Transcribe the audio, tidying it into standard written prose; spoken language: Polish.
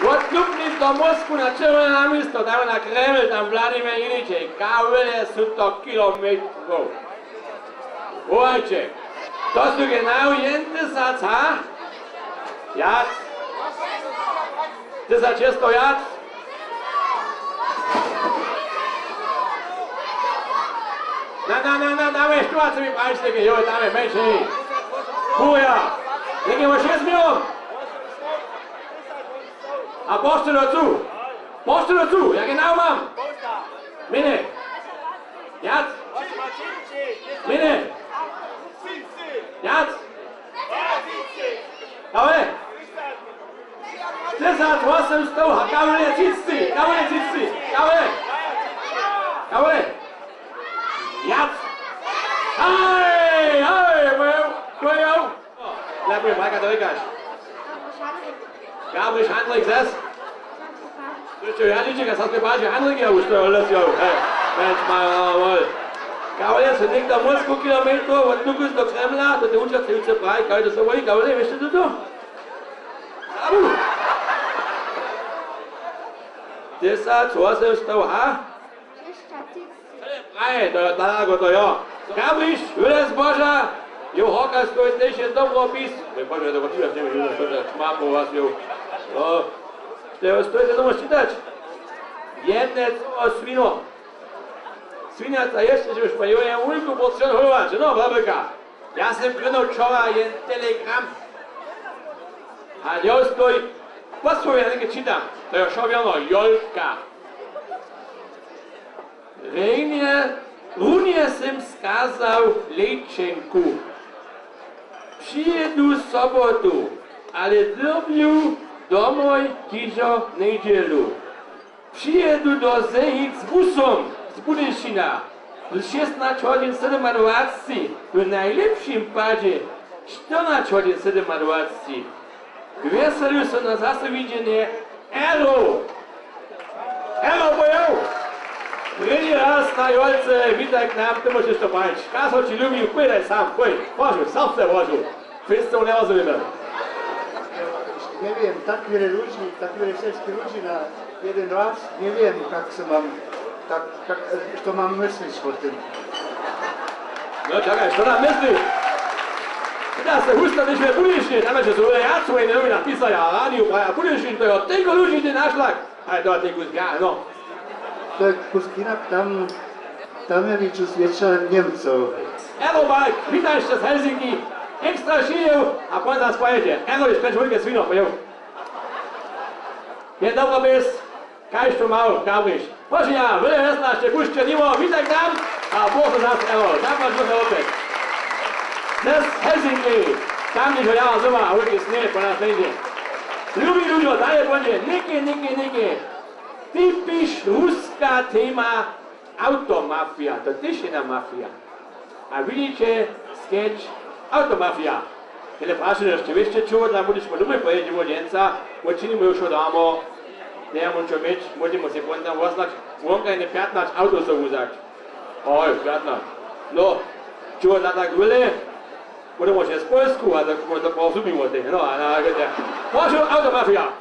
Odstupni do Moskvu na červené námiesto, dáme na Kreml, tam Vladimír Iliček, kavele sú to kilometrov. Uvajte, to sú genau 1000, ha? Jac? 1600 jac? Dáme 40 páčteky, jo, dáme menší. Chuja, nekým 6 minút. A pošte dazu, ja genau mam. Mine. Jac? Mine. Jac? Ale? 1800, a kavele cicci, kavele. Jac? Hej, kujou. Lepiej, Majka, to vykáš. Gabriel Handlik, zes? Ja, Liček, das hast du bei Handlik ja ustroil, das jo. Mensch, mal. Gabriel, so nik da Moskvu kilometro, od tu do Kremla, to te učat se uče pravi, kaj to se voli, Gabriel, veš što to? Sabu! 1800, ha? Pravi, to je tako, to jo. Gabriel, vylez Boža, jo hoka stojí dnešně dobropis. Bože, to počítaš, nemůžu, že čmápou vás, jo. Stojite doma čitač. Jedne svino. Svinjaca ještě, že už pajujem uliku potřeba hodovat, že no, babeka. Já jsem krenul včera jen telegram. A jo stojí, poslouchej, já někde čítám. To je šověno, Jolka. Runie jsem skázal Lejčenku. Přijedu sobotu, ale zrobił domoj tižo nedělu. Přijedu do Zehic s busom z Budešina. Z 16 hodin 27, v najlepším páde 14 hodin 27. Veselil som na zase videnie Ero bojov! První raz na Jolce, vítaj k nám, ty môžeš to páč. Kázal ti ľubím, pôjdaj sám, pôj, môžu, sám se môžu. Festov nerozumíme. Neviem, tak veľa českých ľudí na jeden raz, neviem, što mám mysliť o tým. No čakaj, što nám myslíš? Dá se husto, když je Budešin, tam že sú jacovi neumí napísať a rádiu praja Budešin, to je od tejko ľudí ty našlak. Aj to je tej kus gá, no. To je kus inak, tam je víču zväčša Nemcov. Erobajk, vítaj ešte z Helsinki. Extra šijev, a pojem zás pojete. Eno, iš preč veľké svino, pojev. Je dobro bez, kaj što mal, Gabriš. Požija, veľa vesna, ešte pušťa nimo, vítaj k nám, a Boh to zás, Eno, zapáč Boh opět. Dnes Helsinki, tam, když ho java zoma, a veľký snie, po nás nejde. Ľubí ľuďo, daje poďte, niky. Ty píš ruská téma automafia, to tyšina mafia. A vidíte sketch Automafia. Keď prášene ešte viete čo, tam budeš po dobre pojeť divodenca, odčiníme už ho dámo, nemám čo meč, môžeme si potom voznať, vonka je 15 auto sa vúzať. Oj, 15. No, čo na tak veľa, budeme ešte z Polsku, a tak to porozumíme o tým, no a na gede. Môžu Automafia!